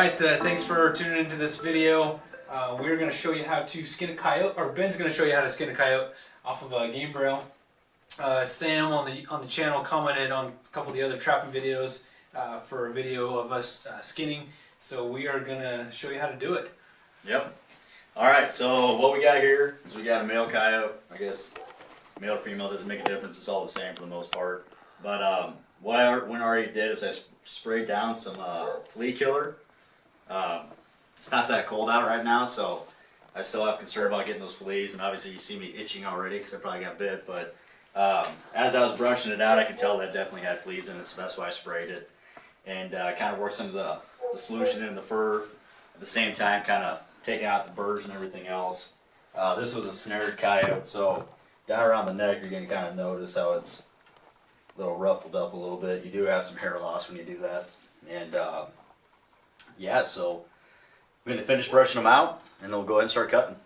Alright, thanks for tuning into this video. We're going to show you how to skin a coyote, or Ben's going to show you how to skin a coyote off of a game braille. Sam on the channel commented on a couple of the other trapping videos for a video of us skinning, so we are going to show you how to do it. Yep. Alright, so what we got here is we got a male coyote. I guess male or female doesn't make a difference, it's all the same for the most part. But what I went already did is I sprayed down some flea killer. It's not that cold out right now, so I still have concern about getting those fleas, and obviously you see me itching already because I probably got bit, but as I was brushing it out I could tell that it definitely had fleas in it, so that's why I sprayed it. And kind of worked some of the solution in the fur at the same time, kind of taking out the burrs and everything else. This was a snared coyote, so down around the neck you're going to kind of notice how it's a little ruffled up a little bit. You do have some hair loss when you do that. And yeah, so I'm going to finish brushing them out and then we'll go ahead and start cutting.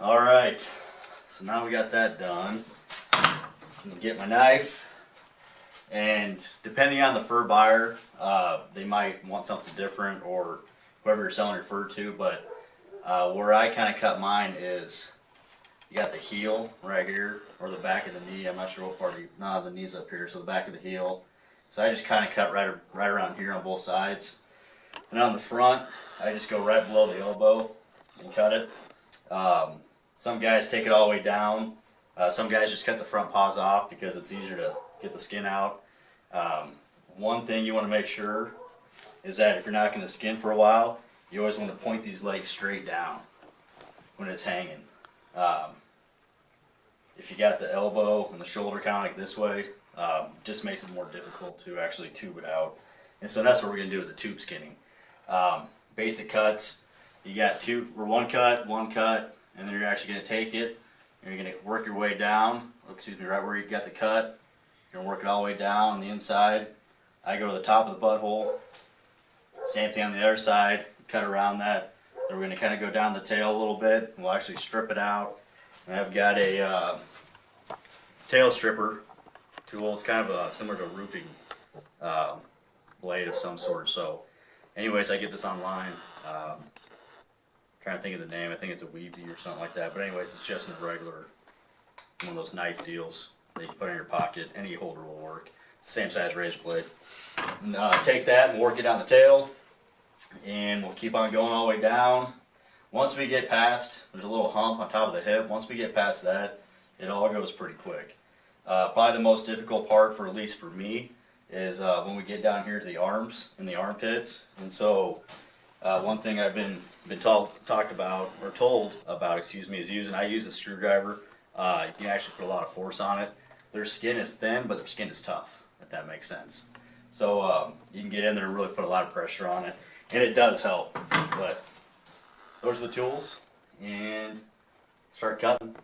Alright, so now we got that done. I'm going to get my knife, and depending on the fur buyer, they might want something different, or whoever you're selling your fur to, but where I kind of cut mine is, you got the heel right here, or the back of the knee. I'm not sure what part of you, no, the knee's up here, so the back of the heel. So I just kind of cut right around here on both sides. And on the front, I just go right below the elbow and cut it. Some guys take it all the way down. Some guys just cut the front paws off because it's easier to get the skin out. One thing you want to make sure is that if you're not going to skin for a while, you always want to point these legs straight down when it's hanging. If you got the elbow and the shoulder kind of like this way, just makes it more difficult to actually tube it out. And so that's what we're going to do, is a tube skinning. Basic cuts, you got one cut, and then you're actually going to take it and you're going to work your way down, right where you got the cut. You're going to work it all the way down on the inside. I go to the top of the butthole, same thing on the other side, cut around that. Then we're going to kind of go down the tail a little bit, and we'll actually strip it out. And I've got a tail stripper tool. It's kind of similar to a roofing blade of some sort. So anyways, I get this online. Trying to think of the name. I think it's a Weeby or something like that. But anyways, it's just a regular, one of those knife deals that you put in your pocket. Any holder will work. It's the same size razor blade. And, take that and work it down the tail, and we'll keep on going all the way down. Once we get past, there's a little hump on top of the hip. Once we get past that, it all goes pretty quick. Probably the most difficult part, for at least for me, is when we get down here to the arms and the armpits. And so one thing I've been talked about, or told about, excuse me, is I use a screwdriver. You can actually put a lot of force on it. Their skin is thin, but their skin is tough, if that makes sense. So you can get in there and really put a lot of pressure on it, and it does help. But those are the tools, and start cutting.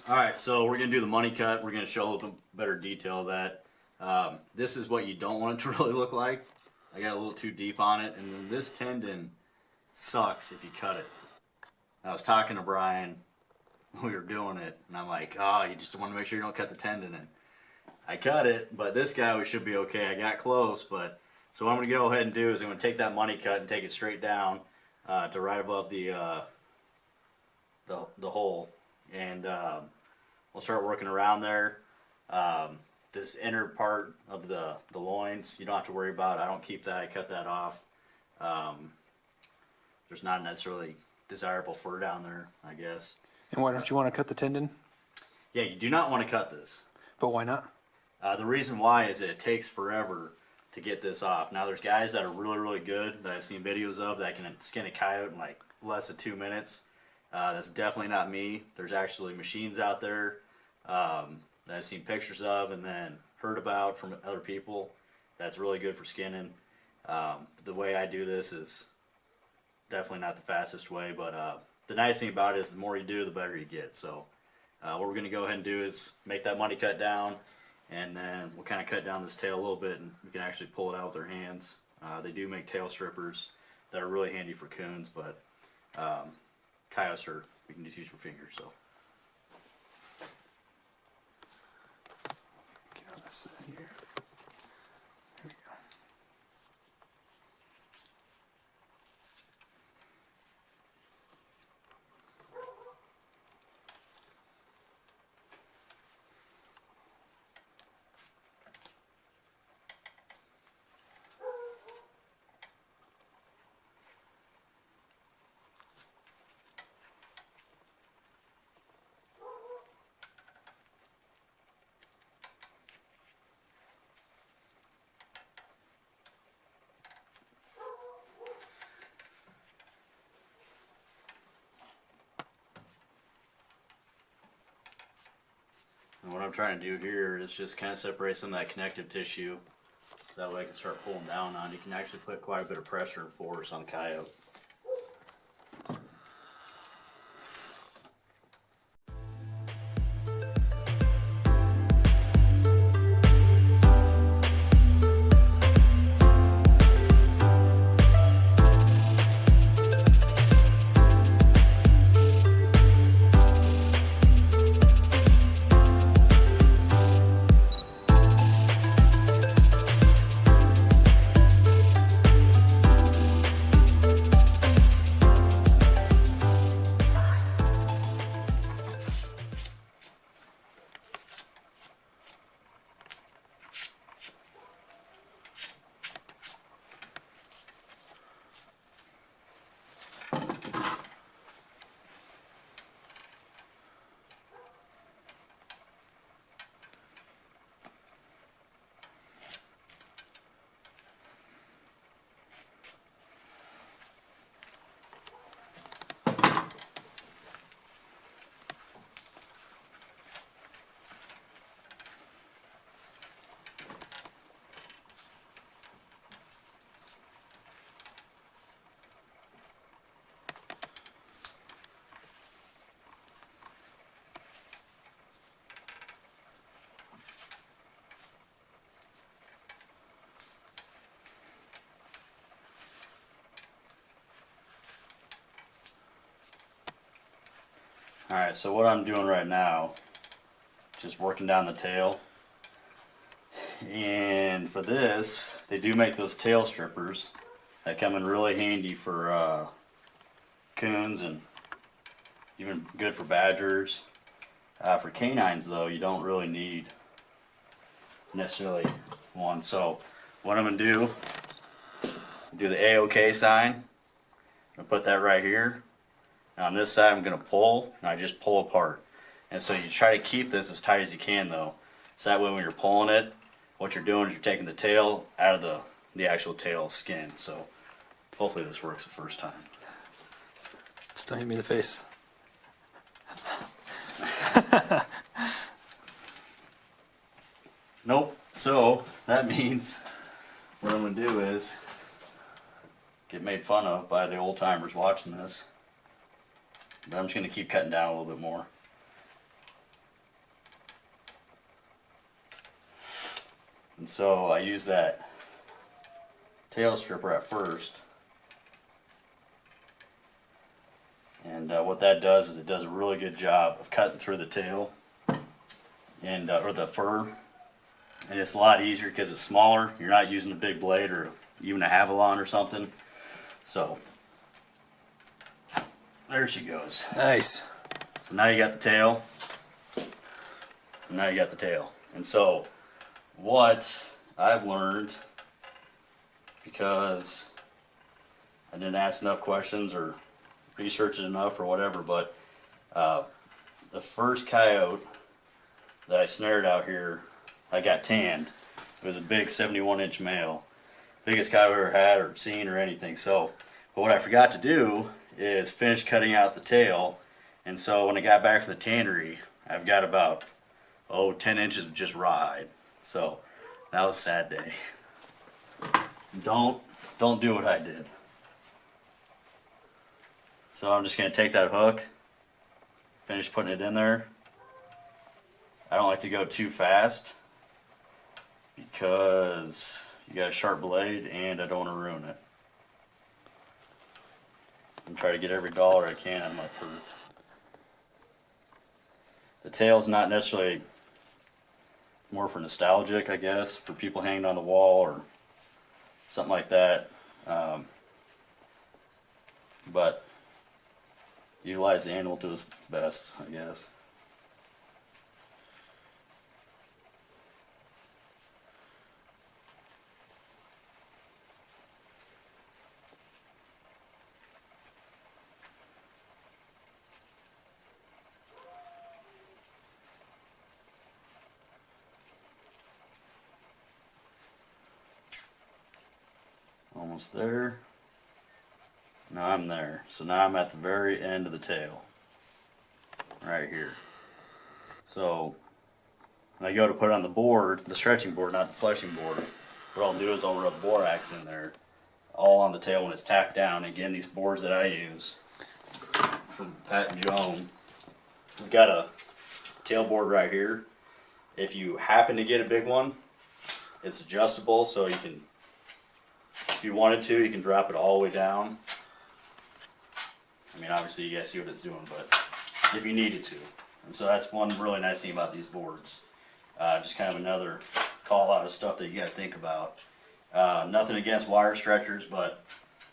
Alright, so we're going to do the money cut. We're going to show a little better detail of that. This is what you don't want it to really look like. I got a little too deep on it, and then this tendon sucks if you cut it. I was talking to Brian when we were doing it, and I'm like, oh, you just want to make sure you don't cut the tendon. And I cut it, but this guy, we should be okay. I got close, but so what I'm going to go ahead and do is I'm going to take that money cut and take it straight down to right above the hole, and we'll start working around there. This inner part of the loins, you don't have to worry about. I don't keep that. I cut that off. There's not necessarily desirable fur down there, I guess. And why don't you want to cut the tendon? Yeah, you do not want to cut this. But why not? The reason why is that it takes forever to get this off. Now, there's guys that are really good that I've seen videos of that can skin a coyote in like less than 2 minutes. That's definitely not me. There's actually machines out there that I've seen pictures of, and then heard about from other people that's really good for skinning. The way I do this is definitely not the fastest way, but the nice thing about it is the more you do, the better you get. So what we're going to go ahead and do is make that money cut down, and then we'll kind of cut down this tail a little bit, and we can actually pull it out with our hands. They do make tail strippers that are really handy for coons, but coyotes we can just use your fingers. So. Get on this side here. There we go. And what I'm trying to do here is just kind of separate some of that connective tissue, so that way I can start pulling down on it. You can actually put quite a bit of pressure and force on coyote. Alright, so what I'm doing right now, just working down the tail. And for this, they do make those tail strippers that come in really handy for coons and even good for badgers. For canines though, you don't really need necessarily one. So what I'm going to do the A-OK sign. I'm going to put that right here. And on this side I'm going to pull, and I just pull apart. And so you try to keep this as tight as you can though. So that way when you're pulling it, what you're doing is you're taking the tail out of the actual tail skin. So hopefully this works the first time. Just don't hit me in the face. Nope. So that means what I'm going to do is get made fun of by the old timers watching this. But I'm just going to keep cutting down a little bit more. And so I use that tail stripper at first. And what that does is it does a really good job of cutting through the tail and or the fur. And it's a lot easier because it's smaller. You're not using a big blade or even a Havilon or something. So there she goes. Nice. So now you got the tail. And now you got the tail. And so what I've learned, because I didn't ask enough questions or research it enough or whatever, but the first coyote that I snared out here, I got tanned. It was a big 71-inch male. Biggest coyote I've ever had or seen or anything. So, but what I forgot to do is finish cutting out the tail. And so when I got back from the tannery, I've got about 10 inches of just rawhide. So that was a sad day. Don't do what I did. So I'm just gonna take that hook, finish putting it in there. I don't like to go too fast because you got a sharp blade and I don't want to ruin it. I'm trying to get every dollar I can out of my fur. The tail's not necessarily, more for nostalgic, I guess, for people hanging on the wall or something like that. But utilize the animal to its best, I guess. Almost there. Now I'm there. So now I'm at the very end of the tail. Right here. So when I go to put it on the board, the stretching board, not the fleshing board, what I'll do is I'll rub borax in there, all on the tail when it's tacked down. Again, these boards that I use from Pat and Joan, we've got a tail board right here. If you happen to get a big one, it's adjustable, so you can, if you wanted to, you can drop it all the way down. I mean, obviously you guys see what it's doing, but if you needed to. And so that's one really nice thing about these boards. Just kind of another call out of stuff that you gotta think about. Nothing against wire stretchers, but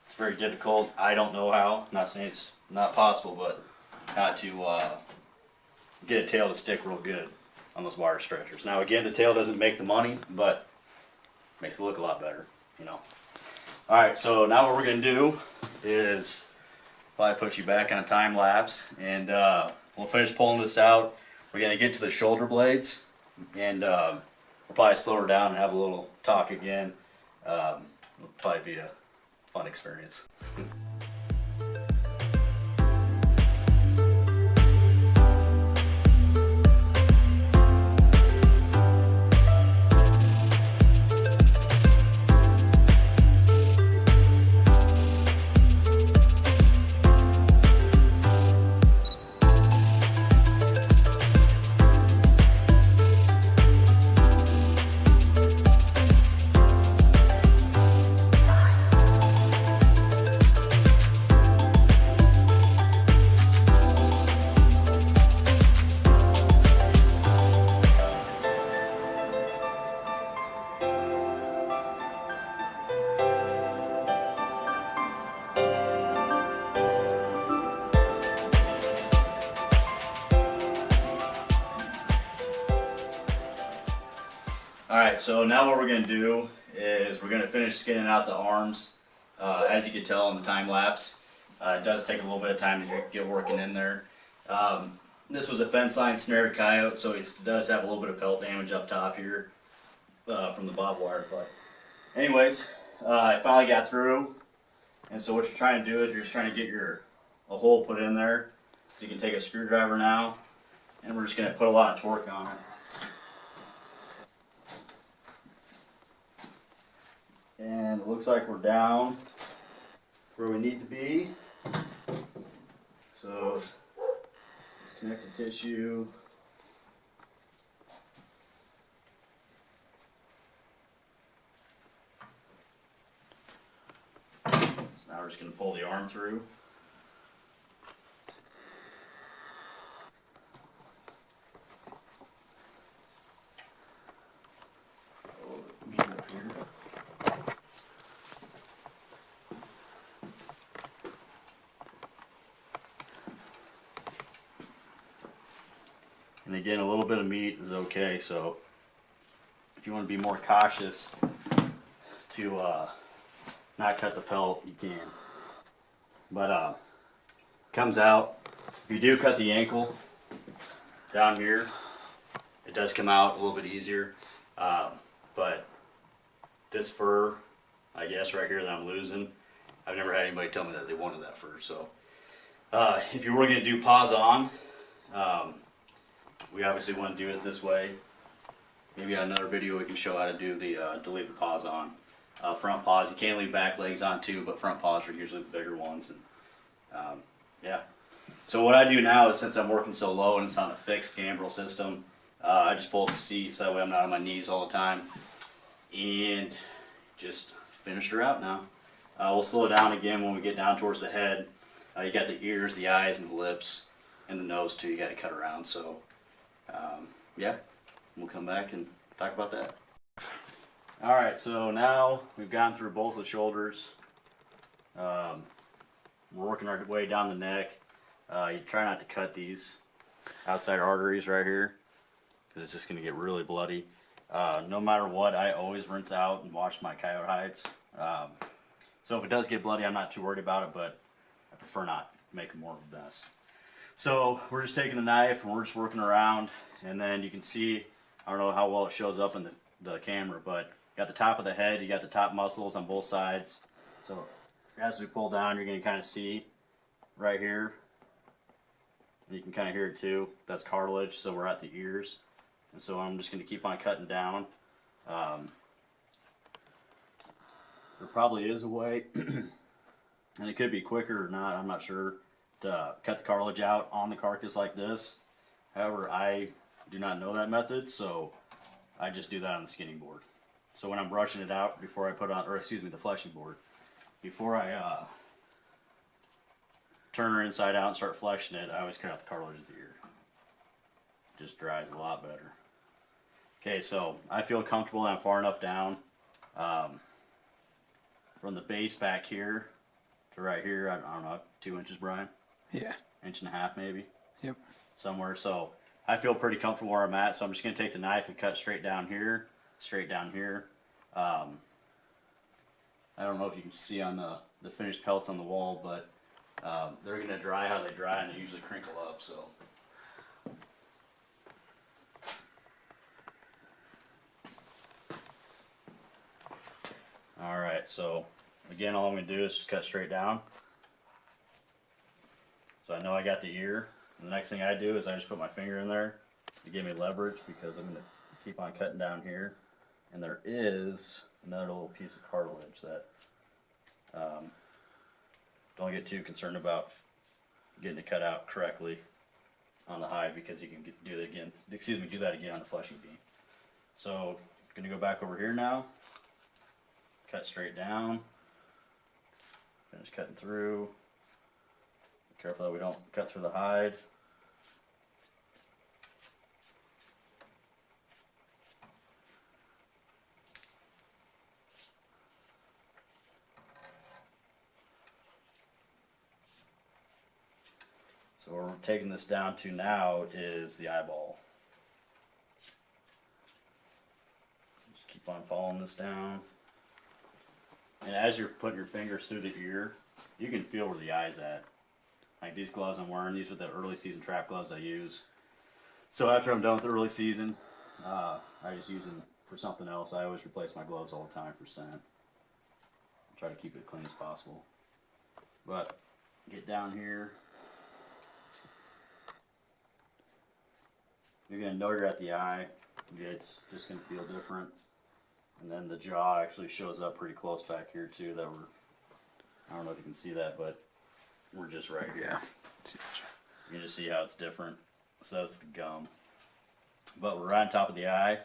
it's very difficult. I don't know how, not saying it's not possible, but how to get a tail to stick real good on those wire stretchers. Now again, the tail doesn't make the money, but makes it look a lot better, you know. Alright, so now what we're going to do is probably put you back on time lapse, and we'll finish pulling this out. We're going to get to the shoulder blades, and we'll probably slow her down and have a little talk again. It'll probably be a fun experience. Alright, so now what we're going to do is we're going to finish skinning out the arms. As you can tell in the time lapse, it does take a little bit of time to get working in there. This was a fence line snared coyote, so it does have a little bit of pelt damage up top here from the barbed wire. But anyways, I finally got through, and so what you're trying to do is you're just trying to get a hole put in there. So you can take a screwdriver now, and we're just going to put a lot of torque on it. And it looks like we're down where we need to be. So disconnect the tissue. So now we're just going to pull the arm through. And again, a little bit of meat is okay, so if you want to be more cautious to not cut the pelt, you can. But comes out, if you do cut the ankle down here, it does come out a little bit easier. But this fur, I guess right here that I'm losing, I've never had anybody tell me that they wanted that fur. So if you were going to do paws on, we obviously want to do it this way. maybe on another video we can show how to do the to leave the paws on. Front paws, you can leave back legs on too, but front paws are usually the bigger ones. And yeah. So what I do now is, since I'm working so low and it's on a fixed gambrel system, I just pull up the seat so that way I'm not on my knees all the time, and just finish her out now. We'll slow it down again when we get down towards the head. You got the ears, the eyes, and the lips, and the nose too. You got to cut around. So yeah, we'll come back and talk about that. All right, so now we've gone through both the shoulders. We're working our way down the neck. You try not to cut these outside arteries right here, because it's just going to get really bloody. No matter what, I always rinse out and wash my coyote hides. So if it does get bloody, I'm not too worried about it, but I prefer not make more of a mess. So we're just taking the knife and we're just working around, and then you can see, I don't know how well it shows up in the camera, but you got the top of the head, you got the top muscles on both sides. So as we pull down, you're going to kind of see right here. You can kind of hear it too. That's cartilage, so we're at the ears. And so I'm just going to keep on cutting down. There probably is a way, and it could be quicker or not, I'm not sure, to cut the cartilage out on the carcass like this. However, I do not know that method, so I just do that on the skinning board. So when I'm brushing it out before I put on, or excuse me, the fleshing board, before I turn her inside out and start fleshing it, I always cut out the cartilage of the ear. It just dries a lot better. Okay, so I feel comfortable and I'm far enough down. From the base back here to right here, I don't know, 2 inches, Brian? Yeah. 1.5 inches maybe? Yep. Somewhere. So I feel pretty comfortable where I'm at, so I'm just going to take the knife and cut straight down here. Straight down here. I don't know if you can see on the finished pellets on the wall, but they're going to dry how they dry, and they usually crinkle up. So all right, so again, all I'm going to do is just cut straight down. So I know I got the ear. The next thing I do is I just put my finger in there to give me leverage, because I'm going to keep on cutting down here. And there is another little piece of cartilage that don't get too concerned about getting it cut out correctly on the hide, because you can do that again. Excuse me, do that again on the fleshing beam. So I'm going to go back over here now. Cut straight down. Finish cutting through. Be careful that we don't cut through the hide. So what we're taking this down to now is the eyeball. Just keep on following this down. And as you're putting your fingers through the ear, you can feel where the eye's at. Like these gloves I'm wearing, these are the early season trap gloves I use. So after I'm done with the early season, I just use them for something else. I always replace my gloves all the time for scent. Try to keep it clean as possible. But get down here. You're going to know you're at the eye. It's just going to feel different. And then the jaw actually shows up pretty close back here too. That I don't know if you can see that, but we're just right here. Yeah. You can just see how it's different. So that's the gum. But we're right on top of the eye.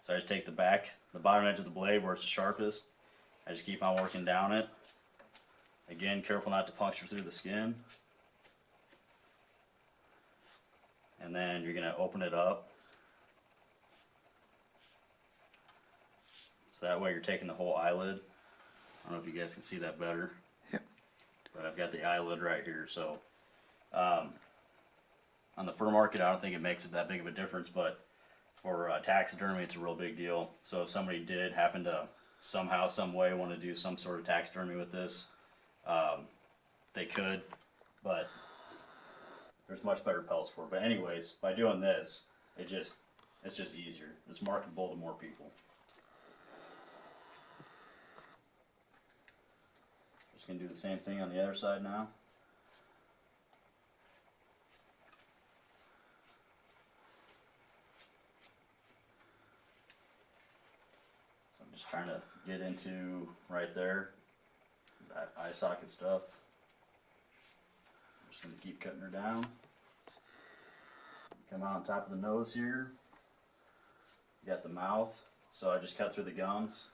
So I just take the bottom edge of the blade where it's the sharpest. I just keep on working down it. Again, careful not to puncture through the skin. And then you're going to open it up. So that way you're taking the whole eyelid. I don't know if you guys can see that better. Yep. But I've got the eyelid right here. So on the fur market, I don't think it makes it that big of a difference, but for taxidermy, it's a real big deal. So if somebody did happen to somehow, some way want to do some sort of taxidermy with this, they could, but there's much better pelts for it. But anyways, by doing this, it's just easier. It's marketable to more people. Just gonna do the same thing on the other side now. Just trying to get into right there, that eye socket stuff. Just gonna keep cutting her down. Come out on top of the nose here. You got the mouth, so I just cut through the gums.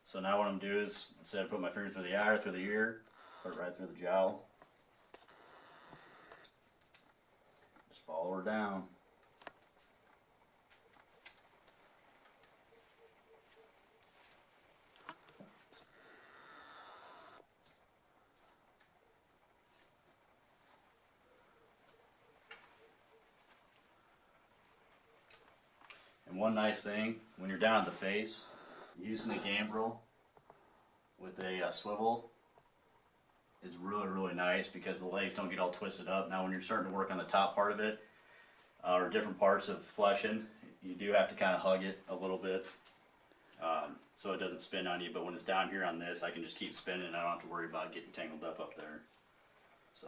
So now what I'm gonna do is, instead of putting my finger through the eye or through the ear, put it right through the jowl. Just follow her down. And one nice thing, when you're down at the face, using the gambrel with a swivel is really, really nice because the legs don't get all twisted up. Now when you're starting to work on the top part of it, or different parts of fleshing, you do have to kind of hug it a little bit so it doesn't spin on you. But when it's down here on this, I can just keep spinning and I don't have to worry about getting tangled up there. So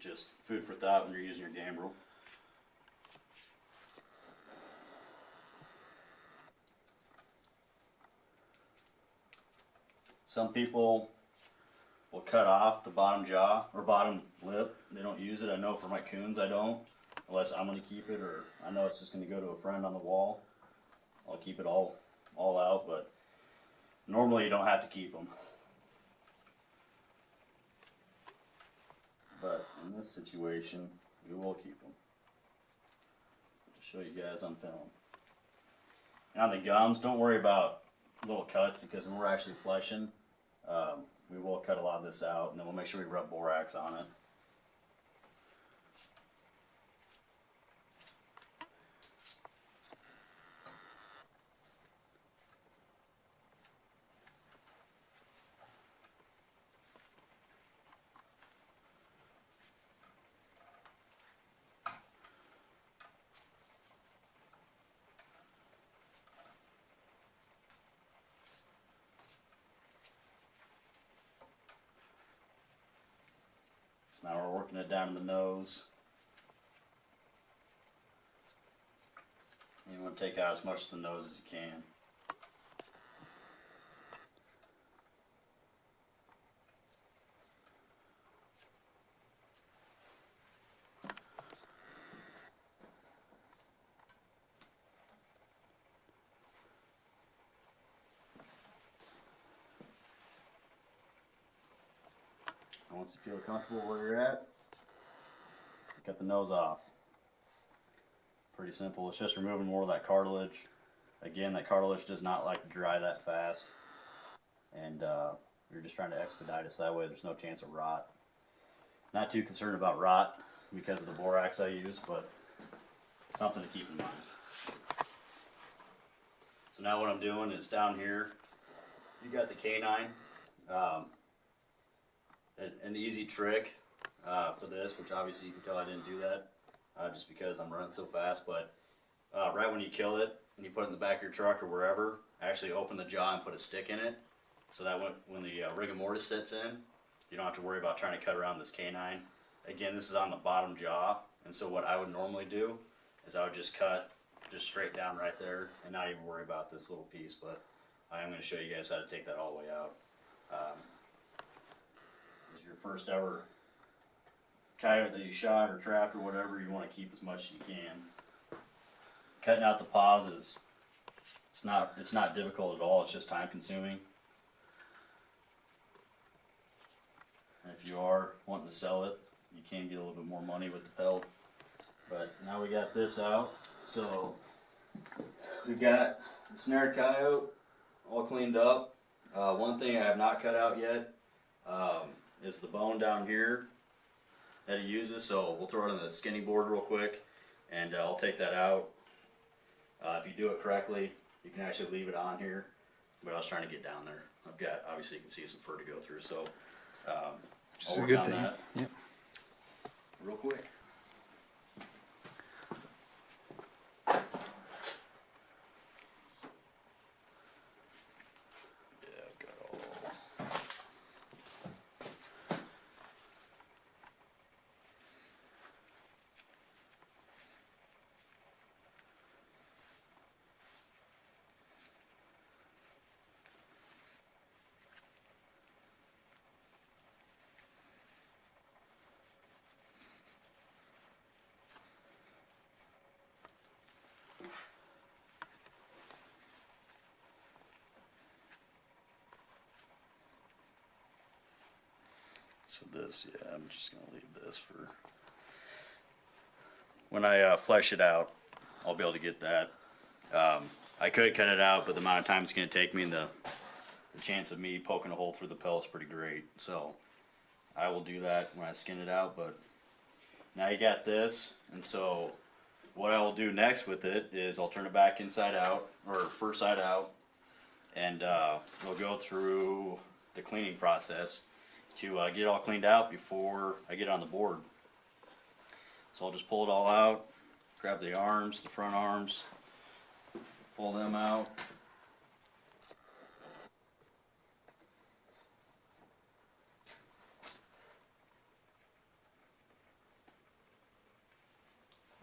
just food for thought when you're using your gambrel. Some people will cut off the bottom jaw or bottom lip. They don't use it. I know for my coons I don't, unless I'm going to keep it or I know it's just going to go to a friend on the wall. I'll keep it all out, but normally you don't have to keep them. But in this situation, we will keep them. To show you guys on film. And on the gums, don't worry about little cuts because when we're actually fleshing, we will cut a lot of this out and then we'll make sure we rub borax on it. Now we're working it down in the nose. You want to take out as much of the nose as you can. And once you feel comfortable where you're at, cut the nose off. Pretty simple. It's just removing more of that cartilage. Again, that cartilage does not like to dry that fast. And we're just trying to expedite it so that way there's no chance of rot. Not too concerned about rot because of the borax I use, but something to keep in mind. So now what I'm doing is down here, you got the canine. An easy trick for this, which obviously you can tell I didn't do that just because I'm running so fast, but right when you kill it and you put it in the back of your truck or wherever, actually open the jaw and put a stick in it so that when the rigor mortis sits in, you don't have to worry about trying to cut around this canine. Again, this is on the bottom jaw, and so what I would normally do is I would just cut just straight down right there and not even worry about this little piece, but I am going to show you guys how to take that all the way out. This is your first ever coyote that you shot or trapped or whatever, you want to keep as much as you can. Cutting out the paws is it's not difficult at all, it's just time consuming. And if you are wanting to sell it, you can get a little bit more money with the pelt. But now we got this out, so we've got the snared coyote all cleaned up. One thing I have not cut out yet is the bone down here that he uses, so we'll throw it on the skinning board real quick and I'll take that out. If you do it correctly, you can actually leave it on here, but I was trying to get down there. I've got, obviously you can see some fur to go through, so Just I'll a work good on thing. that Yep. real quick. Yeah, I've got all. So this, yeah, I'm just gonna leave this for when I flesh it out. I'll be able to get that. I could cut it out, but the amount of time it's gonna take me and the chance of me poking a hole through the pelt is pretty great. So I will do that when I skin it out. But now you got this, and so what I will do next with it is I'll turn it back inside out, or first side out, and we'll go through the cleaning process to get it all cleaned out before I get on the board. So I'll just pull it all out, grab the arms, the front arms, pull them out.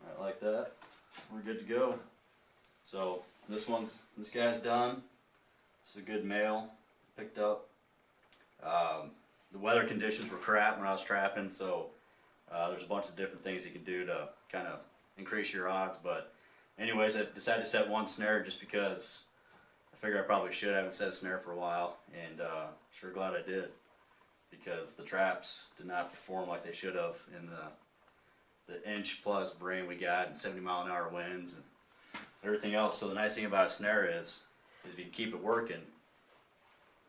Alright, like that. We're good to go. So this guy's done. This is a good male, picked up. The weather conditions were crap when I was trapping, so there's a bunch of different things you can do to kind of increase your odds. But anyways, I decided to set one snare just because I figured I probably should. I haven't set a snare for a while, and sure glad I did, because the traps did not perform like they should have in the inch plus brain we got and 70-mile-an-hour winds and everything else. So the nice thing about a snare is if you keep it working,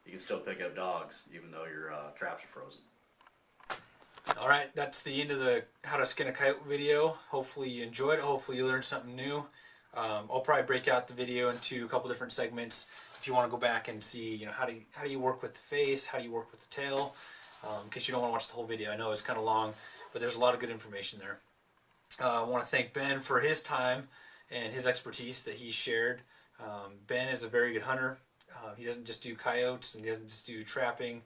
you can still pick up dogs even though your traps are frozen. Alright, that's the end of the how to skin a coyote video. Hopefully you enjoyed it. Hopefully you learned something new. I'll probably break out the video into a couple different segments if you want to go back and see, you know, how do you work with the face, how do you work with the tail, in case you don't want to watch the whole video. I know it's kind of long, but there's a lot of good information there. I want to thank Ben for his time and his expertise that he shared. Ben is a very good hunter. He doesn't just do coyotes, and he doesn't just do trapping.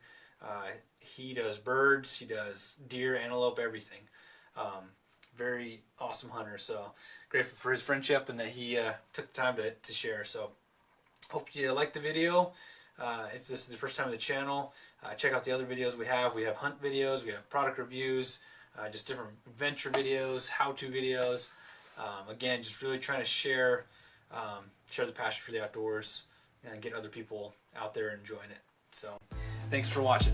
He does birds, he does deer, antelope, everything. Very awesome hunter, so grateful for his friendship and that he took the time to share. So hope you liked the video. If this is the first time on the channel, check out the other videos we have. We have hunt videos, we have product reviews, just different adventure videos, how-to videos. Again, just really trying to share the passion for the outdoors and get other people out there enjoying it. So thanks for watching.